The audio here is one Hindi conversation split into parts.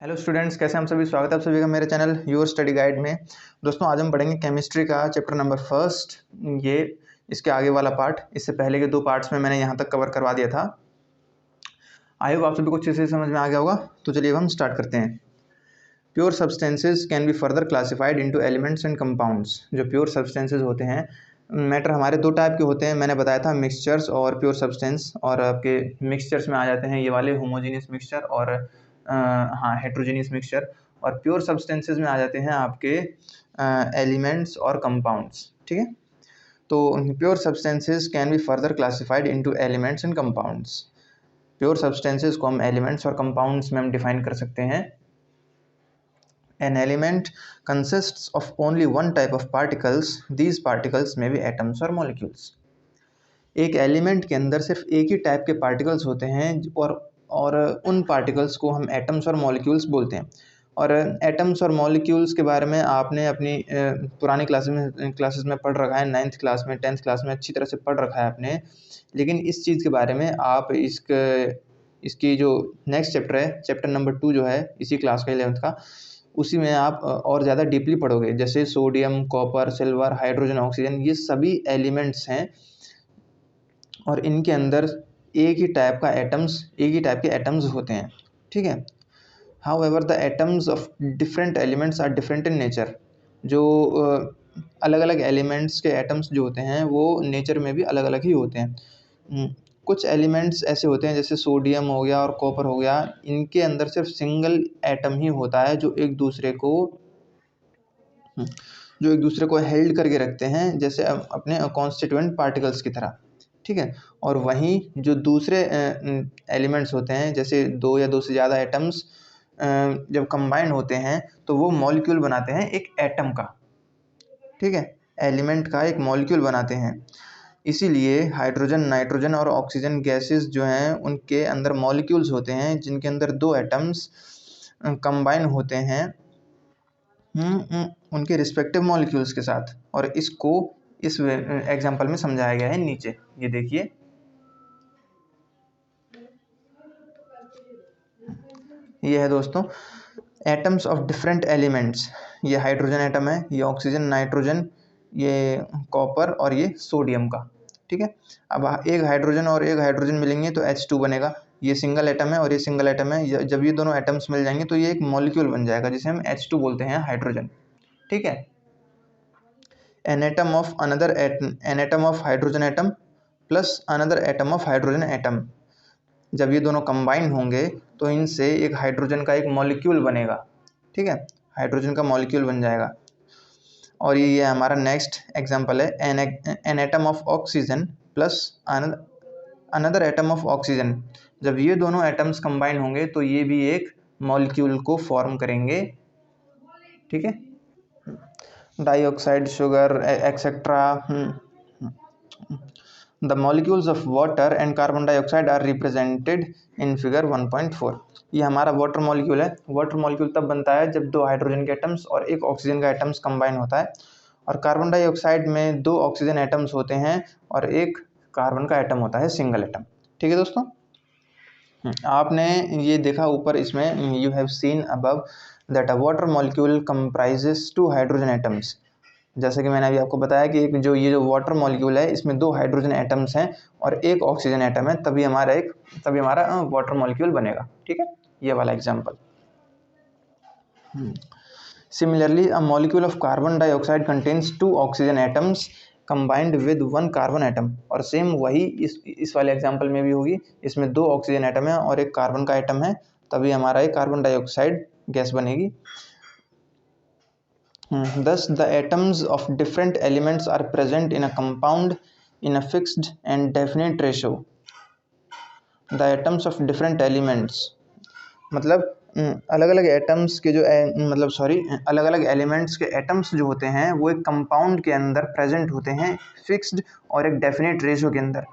हेलो स्टूडेंट्स, कैसे हम सभी। स्वागत है आप सभी का मेरे चैनल योर स्टडी गाइड में। दोस्तों, आज हम पढ़ेंगे केमिस्ट्री का चैप्टर नंबर फर्स्ट। ये इसके आगे वाला पार्ट, इससे पहले के दो पार्ट्स में मैंने यहाँ तक कवर करवा दिया था। आई होप आप सभी को अच्छे से समझ में आ गया होगा। तो चलिए अब हम स्टार्ट करते हैं। Pure substances can be further classified into elements and compounds. जो प्योर सब्सटेंसेज होते हैं, मैटर हमारे दो टाइप के होते हैं। मैंने बताया था मिक्सचर्स और प्योर सब्सटेंस। और आपके मिक्सचर्स में आ जाते हैं ये वाले होमोजीनियस मिक्सचर और हेट्रोजीनियस मिक्सचर। और प्योर सब्सटेंसेज में आ जाते हैं आपके एलिमेंट्स और कंपाउंड्स। ठीक है, तो pure substances can be further classified into elements and compounds. Pure substances को हम एलिमेंट्स और कंपाउंड्स में हम डिफाइन कर सकते हैं। An element consists of only one type of particles. These particles may be atoms or molecules. एक एलिमेंट के अंदर सिर्फ एक ही टाइप के पार्टिकल्स होते हैं और उन पार्टिकल्स को हम एटम्स और मॉलिक्यूल्स बोलते हैं। और एटम्स और मॉलिक्यूल्स के बारे में आपने अपनी पुरानी क्लासेस में पढ़ रखा है। 9th क्लास में, 10th क्लास में अच्छी तरह से पढ़ रखा है आपने। लेकिन इस चीज़ के बारे में आप इसकी जो नेक्स्ट चैप्टर है, चैप्टर नंबर 2 जो है इसी क्लास का 11th का, उसी में आप और ज़्यादा डीपली पढ़ोगे। जैसे sodium, copper, silver, hydrogen, oxygen, ये सभी एलिमेंट्स हैं और इनके अंदर एक ही टाइप के एटम्स होते हैं। ठीक है। However the atoms of different elements are different in nature. जो अलग अलग एलिमेंट्स के एटम्स जो होते हैं वो नेचर में भी अलग अलग ही होते हैं। कुछ एलिमेंट्स ऐसे होते हैं जैसे सोडियम हो गया और कॉपर हो गया, इनके अंदर सिर्फ सिंगल एटम ही होता है जो एक दूसरे को हेल्ड करके रखते हैं, जैसे अपने कॉन्स्टिट्यूएंट पार्टिकल्स की तरह। ठीक है। और वहीं जो दूसरे एलिमेंट्स होते हैं, जैसे दो या दो से ज़्यादा एटम्स जब कंबाइन होते हैं तो वो मॉलिक्यूल बनाते हैं एक एटम का। ठीक है, एलिमेंट का एक मॉलिक्यूल बनाते हैं। इसीलिए हाइड्रोजन, नाइट्रोजन और ऑक्सीजन गैसेस जो हैं उनके अंदर मॉलिक्यूल्स होते हैं जिनके अंदर दो एटम्स कंबाइन होते हैं उनके रिस्पेक्टिव मॉलिक्यूल्स के साथ। और इसको इस एग्जांपल में समझाया गया है नीचे, ये देखिए। ये है दोस्तों एटम्स ऑफ डिफरेंट एलिमेंट्स। ये हाइड्रोजन एटम है, ये ऑक्सीजन, नाइट्रोजन, ये कॉपर और ये सोडियम का। ठीक है। अब एक हाइड्रोजन और एक हाइड्रोजन मिलेंगे तो H2 बनेगा। ये सिंगल एटम है और ये सिंगल एटम है। जब ये दोनों एटम्स मिल जाएंगे तो ये एक मॉलिक्यूल बन जाएगा जिसे हम H2 बोलते हैं, हाइड्रोजन। ठीक है। An atom of hydrogen atom plus another atom of hydrogen atom, जब ये दोनों कंबाइन होंगे तो इनसे एक हाइड्रोजन का एक मॉलिक्यूल बनेगा। ठीक है, हाइड्रोजन का मॉलिक्यूल बन जाएगा। और ये हमारा नेक्स्ट एग्जांपल है, an atom of oxygen plus another atom of oxygen. जब ये दोनों एटम्स कंबाइन होंगे तो ये भी एक मॉलिक्यूल को फॉर्म करेंगे। ठीक है, dioxide, sugar, etcetera. The molecules of water and carbon dioxide are represented in figure 1.4. ये हमारा वाटर मॉलिक्यूल है। वाटर मॉलिक्यूल तब बनता है जब दो हाइड्रोजन के एटम्स और एक ऑक्सीजन का एटम्स कंबाइन होता है। और कार्बन डाइऑक्साइड में दो ऑक्सीजन एटम्स होते हैं और एक कार्बन का एटम होता है, सिंगल एटम। ठीक है दोस्तों, आपने ये देखा ऊपर इसमें, you have seen above that a water molecule comprises two hydrogen atoms. जैसे कि मैंने अभी आपको बताया कि ये जो वाटर मॉलिक्यूल है इसमें दो हाइड्रोजन एटम्स हैं और एक ऑक्सीजन एटम है, तभी हमारा वाटर मॉलिक्यूल बनेगा। ठीक है, ये वाला example. Similarly a molecule of carbon dioxide contains two oxygen atoms combined with one carbon atom. और सेम वही इस वाले एग्जांपल में भी होगी। इसमें दो ऑक्सीजन एटम है और एक कार्बन का एटम है, तभी हमारा एक कार्बन डाइऑक्साइड गैस बनेगी। Thus, the atoms of different elements are present in a compound in a fixed and definite ratio. The atoms of different elements, मतलब अलग अलग एटम्स के जो अलग अलग एलिमेंट्स के एटम्स जो होते हैं वो एक कंपाउंड के अंदर प्रेजेंट होते हैं, फिक्स्ड और एक डेफिनेट रेशो के अंदर।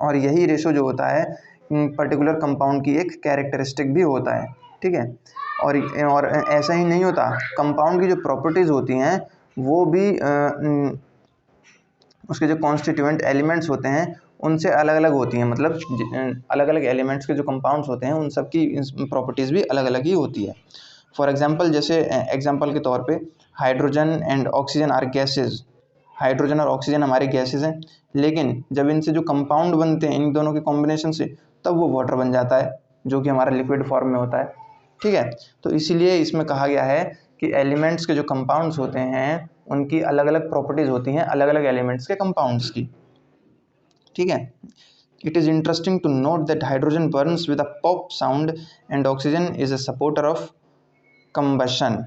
और यही रेशो जो होता है पर्टिकुलर कंपाउंड की एक कैरेक्टरिस्टिक भी होता है। ठीक है। और ऐसा ही नहीं होता, कंपाउंड की जो प्रॉपर्टीज़ होती हैं वो भी उसके जो कॉन्स्टिट्यूएंट एलिमेंट्स होते हैं उनसे अलग अलग होती हैं, मतलब अलग अलग एलिमेंट्स के जो कंपाउंड्स होते हैं उन सब की प्रॉपर्टीज़ भी अलग अलग ही होती है। फॉर एग्जांपल, जैसे एग्जांपल के तौर पे hydrogen and oxygen are gases. Hydrogen और ऑक्सीजन हमारे गैसेज हैं, लेकिन जब इनसे जो कंपाउंड बनते हैं इन दोनों के कॉम्बिनेशन से, तब वो वाटर बन जाता है, जो कि हमारा लिक्विड फॉर्म में होता है। ठीक है, तो इसीलिए इसमें कहा गया है कि एलिमेंट्स के जो कंपाउंड्स होते हैं उनकी अलग अलग प्रॉपर्टीज़ होती हैं अलग अलग एलिमेंट्स के कंपाउंड्स की। ठीक है, it is interesting to note that hydrogen burns with a pop sound and oxygen is a supporter of combustion.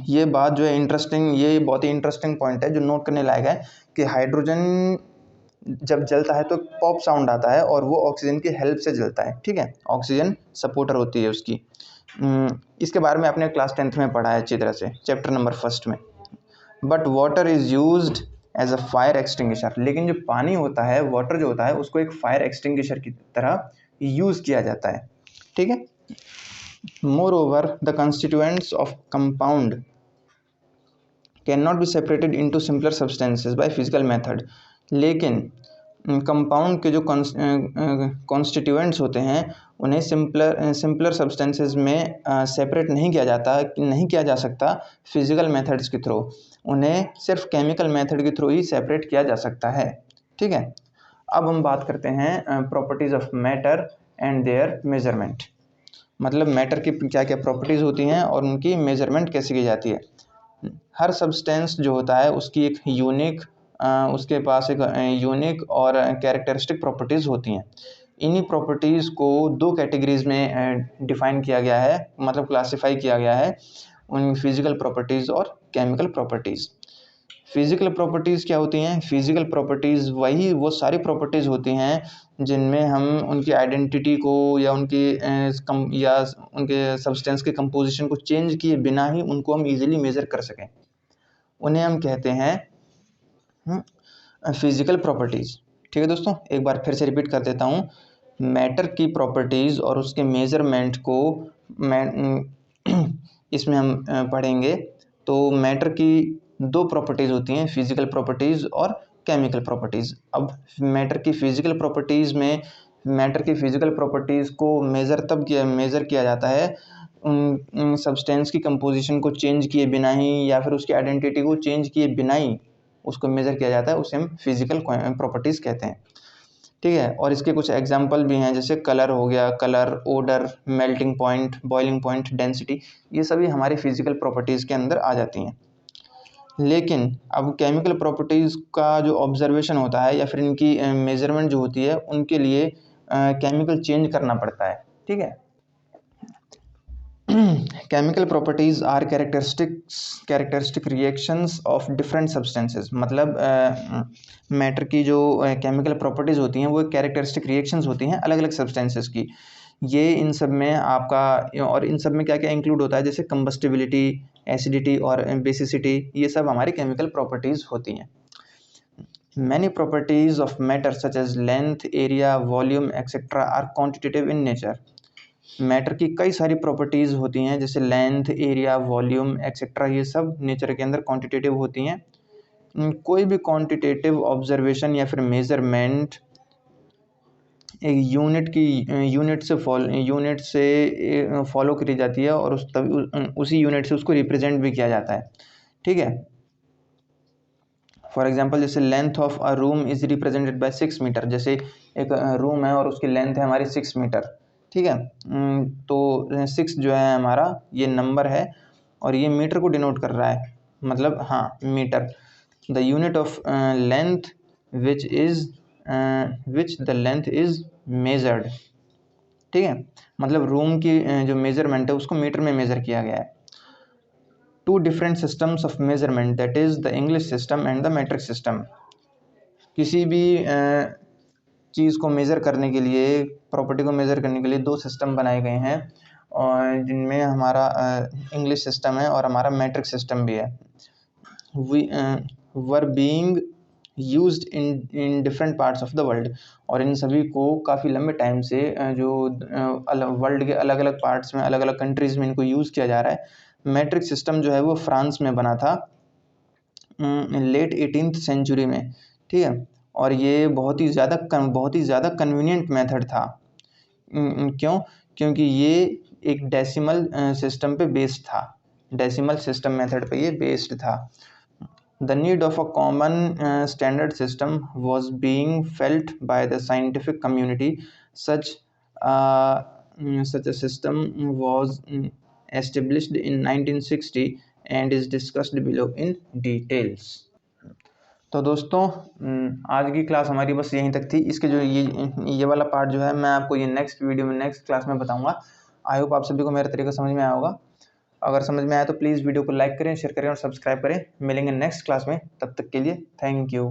ये बात जो है इंटरेस्टिंग, ये बहुत ही इंटरेस्टिंग पॉइंट है जो नोट करने लायक है कि हाइड्रोजन जब जलता है तो पॉप साउंड आता है और वो ऑक्सीजन की हेल्प से जलता है। ठीक है, ऑक्सीजन सपोर्टर होती है उसकी। इसके बारे में आपने क्लास 10th में पढ़ा है अच्छी तरह से, चैप्टर नंबर 1 में। But water is used as a fire extinguisher. लेकिन जो पानी होता है, वाटर जो होता है, उसको एक फायर एक्सटिंग्विशर की तरह यूज़ किया जाता है। ठीक है, moreover the constituents of compound cannot be separated into simpler substances by physical method। लेकिन कंपाउंड के जो कॉन्स्टिट्यूएंट्स होते हैं उन्हें सिंपलर सब्सटेंसेस में सेपरेट नहीं किया जा सकता फिजिकल मेथड्स के थ्रू। उन्हें सिर्फ केमिकल मेथड के थ्रू ही सेपरेट किया जा सकता है। ठीक है, अब हम बात करते हैं properties of matter and there measurement. मतलब मैटर की क्या क्या प्रॉपर्टीज़ होती हैं और उनकी मेजरमेंट कैसे की जाती है। हर सब्सटेंस जो होता है उसकी एक उसके पास एक यूनिक और कैरेक्टरिस्टिक प्रॉपर्टीज़ होती हैं। इन्हीं प्रॉपर्टीज़ को दो कैटेगरीज़ में डिफ़ाइन किया गया है, मतलब क्लासिफाई किया गया है, उन फिज़िकल प्रॉपर्टीज़ और केमिकल प्रॉपर्टीज़। फिज़िकल प्रॉपर्टीज़ क्या होती हैं? फिज़िकल प्रॉपर्टीज़ वो सारी प्रॉपर्टीज़ होती हैं जिनमें हम उनकी आइडेंटिटी को या उनके सब्सटेंस के कंपोजिशन को चेंज किए बिना ही उनको हम इजीली मेज़र कर सकें, उन्हें हम कहते हैं फिज़िकल प्रॉपर्टीज़। ठीक है दोस्तों, एक बार फिर से रिपीट कर देता हूँ। मैटर की प्रॉपर्टीज़ और उसके मेज़रमेंट को इसमें हम पढ़ेंगे। तो मैटर की दो प्रॉपर्टीज़ होती हैं, फिज़िकल प्रॉपर्टीज़ और केमिकल प्रॉपर्टीज़। अब मैटर की फ़िज़िकल प्रॉपर्टीज़ को मेज़र किया जाता है उन सब्सटेंस की कंपोजिशन को चेंज किए बिना ही या फिर उसकी आइडेंटिटी को चेंज किए बिना ही उसको मेज़र किया जाता है, उसे हम फिज़िकल प्रॉपर्टीज़ कहते हैं। ठीक है, और इसके कुछ एग्जांपल भी हैं, जैसे कलर हो गया, colour, odour, melting point, boiling point, density, ये सभी हमारी फिज़िकल प्रॉपर्टीज़ के अंदर आ जाती हैं। लेकिन अब केमिकल प्रॉपर्टीज़ का जो ऑब्जर्वेशन होता है या फिर इनकी मेज़रमेंट जो होती है, उनके लिए केमिकल चेंज करना पड़ता है। ठीक है, chemical properties are characteristic reactions of different substances. मतलब मैटर की जो केमिकल प्रॉपर्टीज़ होती हैं वो कैरेक्टरिस्टिक रिएक्शंस होती हैं अलग अलग सब्सटेंसेस की। ये इन सब में और इन सब में क्या क्या इंक्लूड होता है, जैसे कंबस्टिबिलिटी, एसिडिटी और बेसिसिटी, ये सब हमारी केमिकल प्रॉपर्टीज़ होती हैं। Many properties of matter such as length, area, volume etcetera are quantitative in nature. Matter की कई सारी प्रॉपर्टीज़ होती हैं, जैसे लेंथ, एरिया, वॉल्यूम एक्सेट्रा, ये सब नेचर के अंदर क्वांटिटेटिव होती हैं। कोई भी क्वांटिटेटिव ऑब्जर्वेशन या फिर मेज़रमेंट एक यूनिट से फॉलो करी जाती है और उसी यूनिट से उसको रिप्रेजेंट भी किया जाता है। ठीक है, फॉर एग्जांपल जैसे length of a room is represented by 6 metre. जैसे एक रूम है और उसकी लेंथ है हमारी 6 मीटर। ठीक है, तो 6 जो है हमारा ये नंबर है और ये मीटर को डिनोट कर रहा है, मतलब हाँ metre. The unit of length which the length is measured. ठीक है, मतलब रूम की जो मेज़रमेंट है उसको मीटर में मेज़र किया गया है। Two different systems of measurement, that is the English system and the metric system. किसी भी चीज़ को मेज़र करने के लिए, प्रॉपर्टी को मेज़र करने के लिए दो सिस्टम बनाए गए हैं, और जिनमें हमारा इंग्लिश सिस्टम है और हमारा मैट्रिक सिस्टम भी है। Were being used in different parts of the world. और इन सभी को काफ़ी लंबे टाइम से जो वर्ल्ड के अलग अलग पार्ट्स में, अलग अलग कंट्रीज़ में इनको यूज़ किया जा रहा है। मैट्रिक सिस्टम जो है वो फ्रांस में बना था लेट 18th सेंचुरी में, ठीक है। और ये बहुत ही ज़्यादा कन्वीनियंट मेथड था। क्यों? क्योंकि ये एक डेसिमल सिस्टम पे बेस्ड था, डेसिमल सिस्टम मेथड पे ये बेस्ड था। The need of a common standard system was being felt by the scientific community. Such a system was established in 1960 and is discussed below in details. तो दोस्तों आज की क्लास हमारी बस यहीं तक थी। इसके जो ये वाला पार्ट जो है मैं आपको ये नेक्स्ट वीडियो में नेक्स्ट क्लास में बताऊंगा। आई होप आप सभी को मेरा तरीका समझ में आया होगा। अगर समझ में आया तो प्लीज़ वीडियो को लाइक करें, शेयर करें और सब्सक्राइब करें। मिलेंगे नेक्स्ट क्लास में, तब तक के लिए थैंक यू।